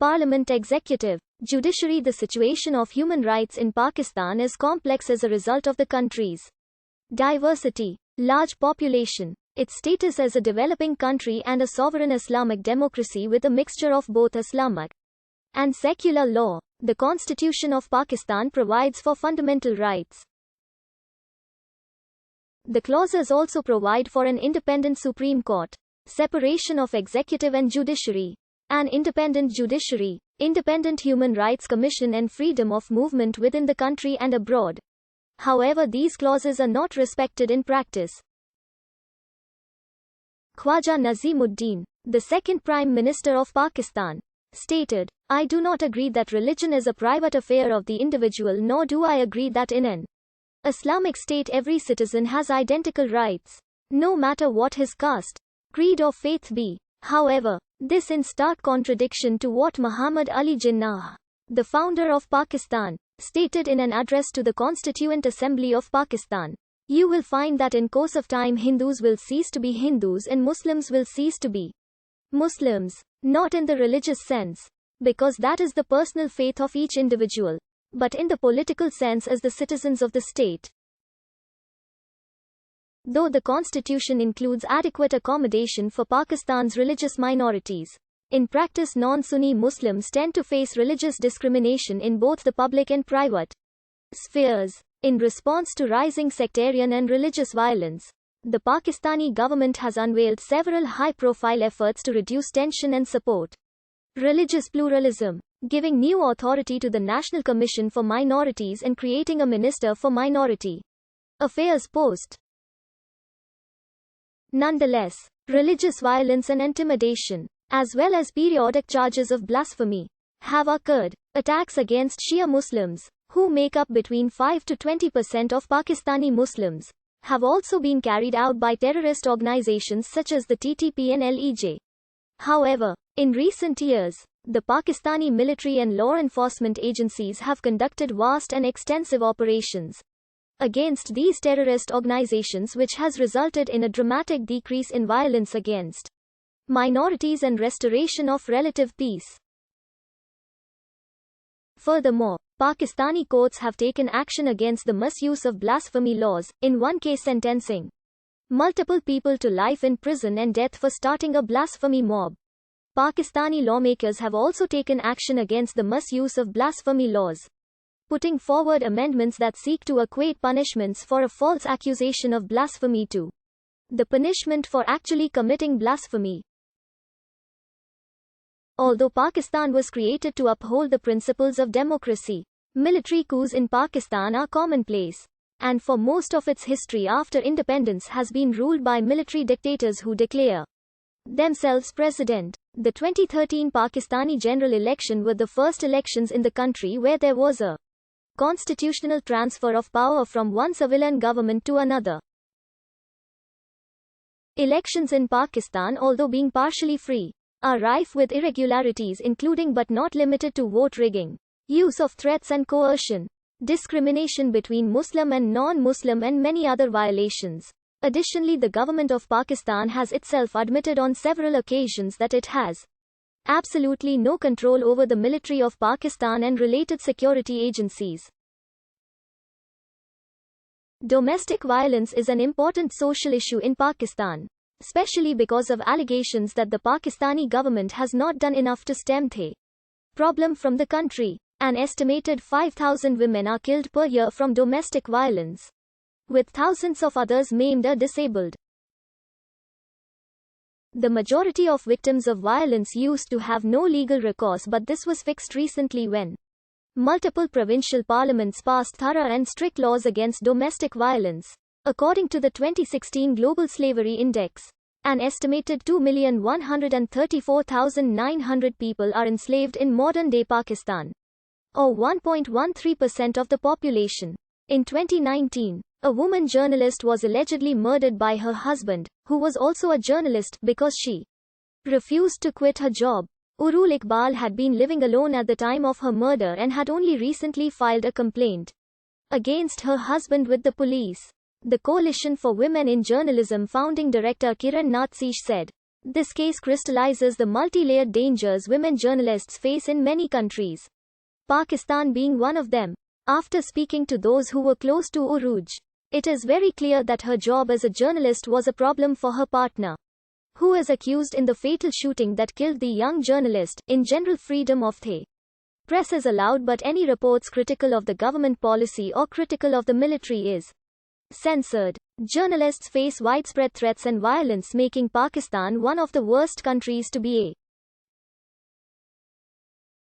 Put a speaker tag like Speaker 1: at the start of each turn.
Speaker 1: Parliament, executive, judiciary. The situation of human rights in Pakistan is complex as a result of the country's diversity, large population, its status as a developing country and a sovereign Islamic democracy with a mixture of both Islamic and secular law. The Constitution of Pakistan provides for fundamental rights. The clauses also provide for an independent Supreme Court, separation of executive and judiciary, an independent judiciary, independent human rights commission and freedom of movement within the country and abroad. However, these clauses are not respected in practice. Khwaja Nazimuddin, the second Prime Minister of Pakistan, stated, "I do not agree that religion is a private affair of the individual, nor do I agree that in an Islamic state every citizen has identical rights, no matter what his caste, creed or faith be. However, this in stark contradiction to what Muhammad Ali Jinnah, the founder of Pakistan, stated in an address to the Constituent Assembly of Pakistan. You will find that in course of time Hindus will cease to be Hindus and Muslims will cease to be Muslims, not in the religious sense, because that is the personal faith of each individual, but in the political sense as the citizens of the state." Though the constitution includes adequate accommodation for Pakistan's religious minorities, in practice non-Sunni Muslims tend to face religious discrimination in both the public and private spheres. In response to rising sectarian and religious violence, the Pakistani government has unveiled several high-profile efforts to reduce tension and support religious pluralism, giving new authority to the National Commission for Minorities and creating a Minister for Minority Affairs post. Nonetheless, religious violence and intimidation, as well as periodic charges of blasphemy, have occurred. Attacks against Shia Muslims, who make up between 5 to 20% of Pakistani Muslims, have also been carried out by terrorist organizations such as the TTP and LEJ. However, in recent years, the Pakistani military and law enforcement agencies have conducted vast and extensive operations against these terrorist organizations, which has resulted in a dramatic decrease in violence against minorities and restoration of relative peace. Furthermore, Pakistani courts have taken action against the misuse of blasphemy laws, in one case sentencing multiple people to life in prison and death for starting a blasphemy mob. Pakistani lawmakers have also taken action against the misuse of blasphemy laws, putting forward amendments that seek to equate punishments for a false accusation of blasphemy to the punishment for actually committing blasphemy. Although Pakistan was created to uphold the principles of democracy, military coups in Pakistan are commonplace, and for most of its history after independence has been ruled by military dictators who declare themselves president. The 2013 Pakistani general election were the first elections in the country where there was a constitutional transfer of power from one civilian government to another. Elections in Pakistan, although being partially free, are rife with irregularities including but not limited to vote rigging, use of threats and coercion, discrimination between Muslim and non-Muslim and many other violations. Additionally, the government of Pakistan has itself admitted on several occasions that it has absolutely no control over the military of Pakistan and related security agencies. Domestic violence is an important social issue in Pakistan, especially because of allegations that the Pakistani government has not done enough to stem the problem from the country. An estimated 5,000 women are killed per year from domestic violence, with thousands of others maimed or disabled. The majority of victims of violence used to have no legal recourse, but this was fixed recently when multiple provincial parliaments passed thorough and strict laws against domestic violence. According to the 2016 Global Slavery Index, an estimated 2,134,900 people are enslaved in modern-day Pakistan, or 1.13% of the population. In 2019, a woman journalist was allegedly murdered by her husband, who was also a journalist, because she refused to quit her job. Urul Iqbal had been living alone at the time of her murder and had only recently filed a complaint against her husband with the police. The Coalition for Women in Journalism founding director Kiran Natsish said, This case crystallizes the multi-layered dangers women journalists face in many countries, Pakistan being one of them. After speaking to those who were close to Uruj, it is very clear that her job as a journalist was a problem for her partner, who is accused in the fatal shooting that killed the young journalist. In general, freedom of the press is allowed, but any reports critical of the government policy or critical of the military is censored. Journalists face widespread threats and violence, making Pakistan one of the worst countries to be a